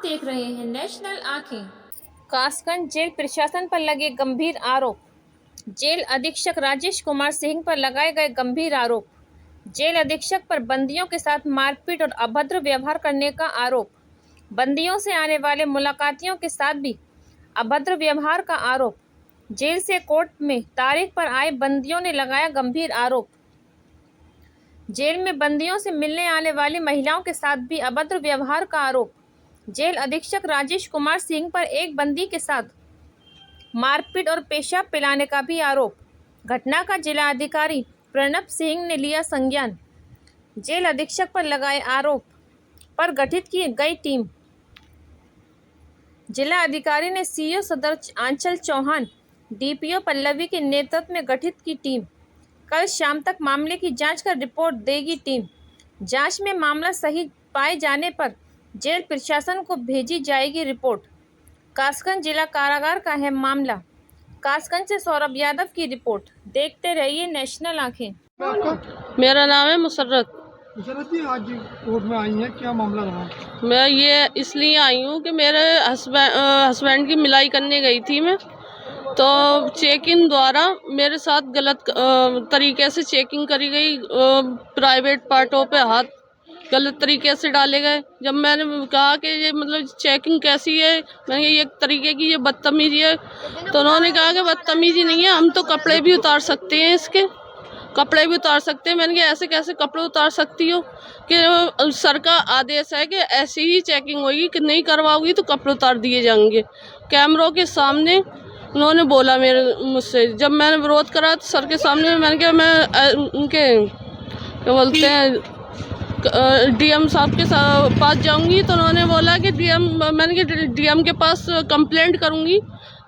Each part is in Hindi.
देख रहे हैं नेशनल आंखें। कासगंज जेल प्रशासन पर लगे गंभीर आरोप। जेल अधीक्षक राजेश कुमार सिंह पर लगाए गए गंभीर आरोप। जेल अधीक्षक पर बंदियों के साथ मारपीट और अभद्र व्यवहार करने का आरोप। बंदियों से आने वाले मुलाकातियों के साथ भी अभद्र व्यवहार का आरोप। जेल से कोर्ट में तारीख पर आए बंदियों ने लगाया गंभीर आरोप। जेल में बंदियों से मिलने आने वाली महिलाओं के साथ भी अभद्र व्यवहार का आरोप। जेल अधीक्षक राजेश कुमार सिंह पर एक बंदी के साथ मारपीट और पेशाब पिलाने का भी आरोप। घटना का जिला अधिकारी प्रणब सिंह ने लिया संज्ञान। जेल अधीक्षक पर लगाए आरोप पर गठित की गई टीम। जिला अधिकारी ने सीओ सदर आंचल चौहान, डीपीओ पल्लवी के नेतृत्व में गठित की टीम। कल शाम तक मामले की जांच कर रिपोर्ट देगी टीम। जांच में मामला सही पाए जाने पर जेल प्रशासन को भेजी जाएगी रिपोर्ट। कासगंज जिला कारागार का है मामला। कासगंज से सौरभ यादव की रिपोर्ट। देखते रहिए नेशनल आंखें। मेरा नाम है मुसर्रत जी, आज कोर्ट में आई हैं, क्या मामला रहा? मैं ये इसलिए आई हूँ कि मेरे हस्बैंड की मिलाई करने गई थी मैं, तो चेक इन द्वारा मेरे साथ गलत तरीके से चेकिंग करी गई। प्राइवेट पार्टों पे हाथ गलत तरीके से डाले गए। जब मैंने कहा कि ये मतलब चेकिंग कैसी है, मैंने ये एक तरीके की ये बदतमीजी है, तो उन्होंने कहा कि बदतमीजी नहीं है, हम तो कपड़े भी उतार सकते हैं, इसके कपड़े भी उतार सकते हैं। मैंने कहा ऐसे कैसे कपड़े उतार सकती हो, कि सर का आदेश है कि ऐसी ही चेकिंग होगी, कि नहीं करवाओगी तो कपड़े उतार दिए जाएंगे। कैमरों के सामने उन्होंने बोला मुझसे। जब मैंने विरोध करा तो सर के सामने मैंने कहा मैं उनके क्या बोलते हैं डीएम साहब के पास जाऊंगी, तो उन्होंने बोला कि मैंने कहा डीएम के पास कंप्लेंट करूंगी,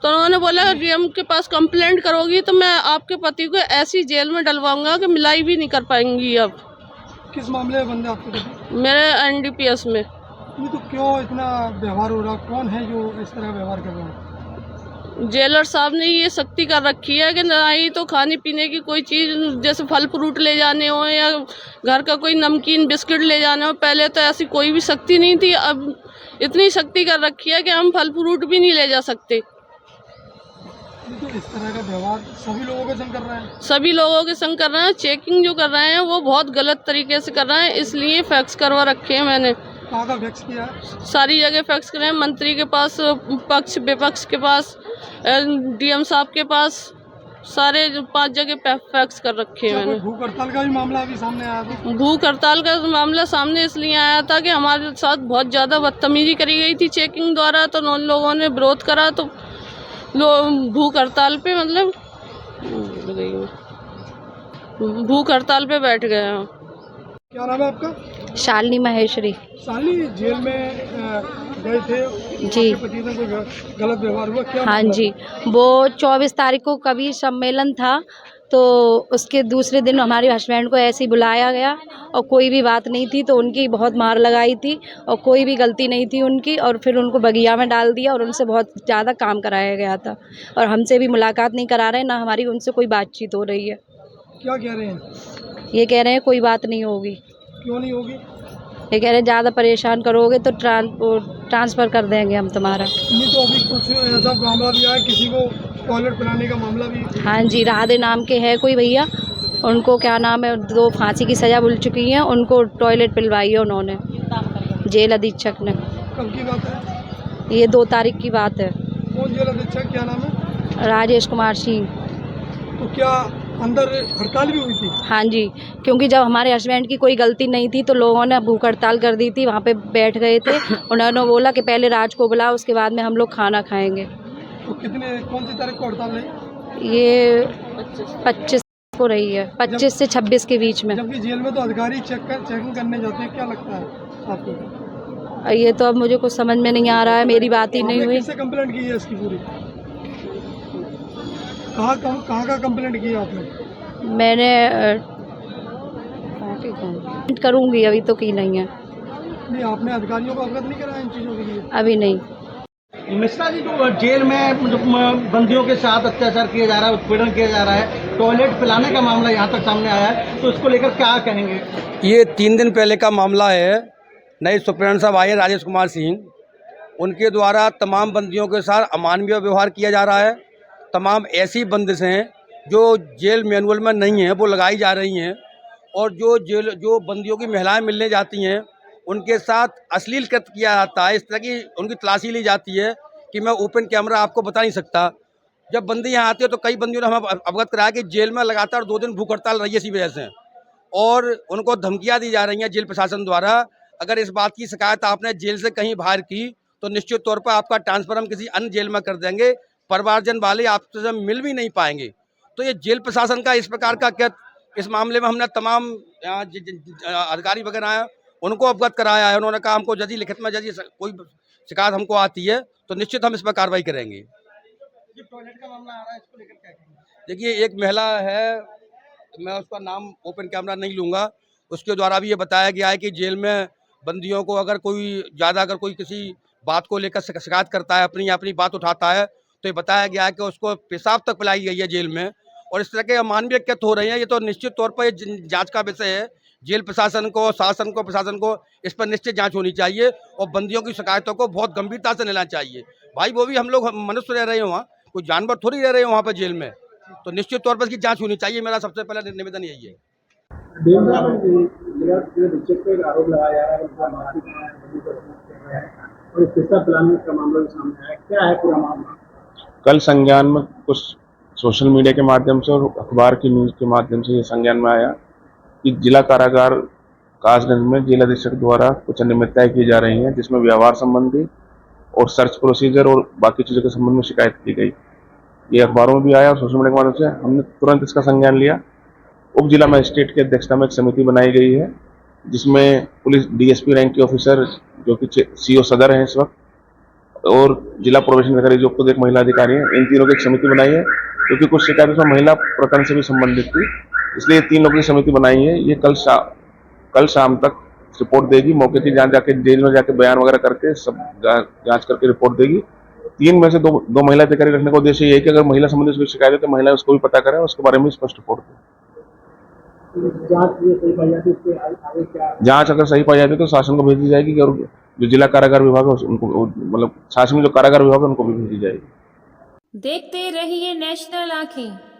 तो उन्होंने बोला डीएम के पास कंप्लेंट करोगी तो मैं आपके पति को ऐसी जेल में डलवाऊंगा कि मिलाई भी नहीं कर पाएंगी। अब किस मामले में बंदे आपके? मेरे एनडीपीएस में। ये तो क्यों इतना व्यवहार हो रहा? कौन है जो इस तरह व्यवहार कर रहा है? जेलर साहब ने ये सख्ती कर रखी है कि ना ही तो खाने पीने की कोई चीज़ जैसे फल फ्रूट ले जाने हो या घर का कोई नमकीन बिस्किट ले जाने हो। पहले तो ऐसी कोई भी सख्ती नहीं थी, अब इतनी सख्ती कर रखी है कि हम फल फ्रूट भी नहीं ले जा सकते। तो इस तरह का व्यवहार सभी लोगों के संग कर रहे हैं? सभी लोगों के संग कर रहे हैं। चेकिंग जो कर रहे हैं वो बहुत गलत तरीके से कर रहे हैं, इसलिए फैक्स करवा रखे हैं मैंने। कहाँ का फैक्स किया है? सारी जगह फैक्स करे हैं, मंत्री के पास, पक्ष विपक्ष के पास, डीएम साहब के पास, सारे 5 जगह फैक्स कर रखे हैं मैंने। भूख हड़ताल का भी मामला अभी सामने आया था? भूख हड़ताल का मामला सामने इसलिए आया था कि हमारे साथ बहुत ज़्यादा बदतमीजी करी गई थी चेकिंग द्वारा, तो उन लोगों ने विरोध करा, तो भूख हड़ताल पे मतलब भूख हड़ताल पे बैठ गए हैं। क्या नाम है आपका? शालिनी महेश्वरी। शालिनी, जेल में गए थे जी, पति से कोई गलत व्यवहार हुआ, क्या? हाँ जी, वो 24 तारीख को कवि सम्मेलन था, तो उसके दूसरे दिन हमारे हस्बैंड को ऐसे ही बुलाया गया और कोई भी बात नहीं थी, तो उनकी बहुत मार लगाई थी और कोई भी गलती नहीं थी उनकी, और फिर उनको बगिया में डाल दिया और उनसे बहुत ज़्यादा काम कराया गया था और हमसे भी मुलाकात नहीं करा रहे, ना हमारी उनसे कोई बातचीत हो रही है। क्या कह रहे हैं? ये कह रहे हैं कोई बात नहीं होगी। क्यों नहीं होगी? ये कह रहे हैं ज़्यादा परेशान करोगे तो ट्रांसफ़र कर देंगे हम तुम्हारा। नहीं तो अभी कुछ ऐसा मामला भी आया, किसी को टॉयलेट पिलाने का मामला भी? हाँ जी, राधे नाम के है कोई भैया, उनको क्या नाम है 2 फांसी की सज़ा मिल चुकी है, उनको टॉयलेट पिलवाई है उन्होंने, जेल अधीक्षक ने। कब की बात है? ये 2 तारीख की बात है। कौन जेल अधीक्षक, क्या नाम है? राजेश कुमार सिंह। तो क्या अंदर हड़ताल भी हुई थी? हाँ जी, क्योंकि जब हमारे हस्बैंड की कोई गलती नहीं थी तो लोगों ने भूख हड़ताल कर दी थी, वहाँ पे बैठ गए थे। उन्होंने बोला कि पहले राज को बुलाओ, उसके बाद में हम लोग खाना खाएंगे। तो कौन सी तारीख को हड़ताल रही? ये 25 को रही है, 25 से 26 के बीच में। जबकि जेल में तो अधिकारी चेकिंग करने जाते हैं, क्या लगता है आपको? ये तो अब मुझे कुछ समझ में नहीं आ रहा है, मेरी बात ही नहीं हुई। किससे कंप्लेंट की है इसकी पूरी? कहाँ का कंप्लेंट किया आपने? मैंने करूँगी, अभी तो की नहीं है। नहीं, आपने अधिकारियों को अवगत नहीं कराया इन चीज़ों के लिए? अभी नहीं। मिश्रा जी, तो जेल में बंदियों के साथ अत्याचार किया जा रहा है, उत्पीड़न किया जा रहा है, टॉयलेट पिलाने का मामला यहाँ तक सामने आया है, तो इसको लेकर क्या कहेंगे? ये 3 दिन पहले का मामला है। नए सुप्रीडेंट साहब आए राजेश कुमार सिंह, उनके द्वारा तमाम बंदियों के साथ अमानवीय व्यवहार किया जा रहा है। तमाम ऐसी बंदिशें जो जेल मैनुअल में नहीं हैं वो लगाई जा रही हैं, और जो बंदियों की महिलाएं मिलने जाती हैं उनके साथ अश्लील कृत्य किया जाता है। इस तरह की उनकी तलाशी ली जाती है कि मैं ओपन कैमरा आपको बता नहीं सकता। जब बंदी यहाँ आती है तो कई बंदियों ने हमें अवगत कराया कि जेल में लगातार 2 दिन भूख हड़ताल रही है इसी वजह से, और उनको धमकियाँ दी जा रही हैं जेल प्रशासन द्वारा। अगर इस बात की शिकायत आपने जेल से कहीं बाहर की तो निश्चित तौर पर आपका ट्रांसफर हम किसी अन्य जेल में कर देंगे, परिवारजन वाले आपसे मिल भी नहीं पाएंगे। तो ये जेल प्रशासन का इस प्रकार का क्या, इस मामले में हमने तमाम अधिकारी वगैरह हैं उनको अवगत कराया है। उन्होंने कहा हमको यदि लिखित में यदि कोई शिकायत हमको आती है तो निश्चित हम इस पर कार्रवाई करेंगे। जो टॉयलेट का मामला आ रहा है इसको लेकर क्या कहेंगे? देखिए, एक महिला है, मैं उसका नाम ओपन कैमरा नहीं लूँगा, उसके द्वारा भी ये बताया गया है कि जेल में बंदियों को अगर कोई किसी बात को लेकर शिकायत करता है, अपनी बात उठाता है, तो ये बताया गया है कि उसको पेशाब तक पिलाई गई है जेल में, और इस तरह के अमानवीय कृत्य हो रहे हैं। ये तो निश्चित तौर पर ये जांच का विषय है। जेल प्रशासन को, शासन को, प्रशासन को इस पर निश्चित जांच होनी चाहिए और बंदियों की शिकायतों को बहुत गंभीरता से लेना चाहिए। भाई वो भी हम लोग मनुष्य रह रहे हैं वहाँ, कोई जानवर थोड़ी रह रहे हैं वहाँ पर जेल में, तो निश्चित तौर पर इसकी जांच होनी चाहिए। मेरा सबसे पहला निवेदन यही है। आरोप लगाया जा रहा है और पैसा पिलाने का मामला भी सामने आया, क्या है पूरा मामला? कल संज्ञान में कुछ सोशल मीडिया के माध्यम से और अखबार की न्यूज़ के माध्यम से ये संज्ञान में आया कि जिला कारागार कासगंज में जिला अधीक्षक द्वारा कुछ अनियमितताएं की जा रही हैं, जिसमें व्यवहार संबंधी और सर्च प्रोसीजर और बाकी चीज़ों के संबंध में शिकायत की गई। ये अखबारों में भी आया और सोशल मीडिया के माध्यम से हमने तुरंत इसका संज्ञान लिया। उप जिला मजिस्ट्रेट की अध्यक्षता में एक समिति बनाई गई है, जिसमें पुलिस डीएसपी रैंक के ऑफिसर जो कि सीओ सदर हैं इस वक्त, और जिला प्रोबेशन अधिकारी जो खुद एक महिला अधिकारी है, इन तीनों की एक समिति बनाई है, क्योंकि कुछ शिकायतें उसमें महिला प्रकरण से भी संबंधित थी, इसलिए 3 लोगों की समिति बनाई है। ये कल शाम तक रिपोर्ट देगी, मौके की जांच जाके जेल में जाके बयान वगैरह करके सब जांच करके रिपोर्ट देगी। 3 में से दो महिला अधिकारी रखने का उद्देश्य ये है कि अगर महिला संबंधी कोई शिकायत है तो महिला उसको भी पता करें, उसके बारे में स्पष्ट रिपोर्ट दें। जांच अगर सही पाई जाती है तो शासन को भेजी जाएगी, और जो जिला कारागार विभाग है उनको, मतलब शासन में जो कारागार विभाग है उनको भी भेजी जाएगी। देखते रहिए नेशनल आँखें।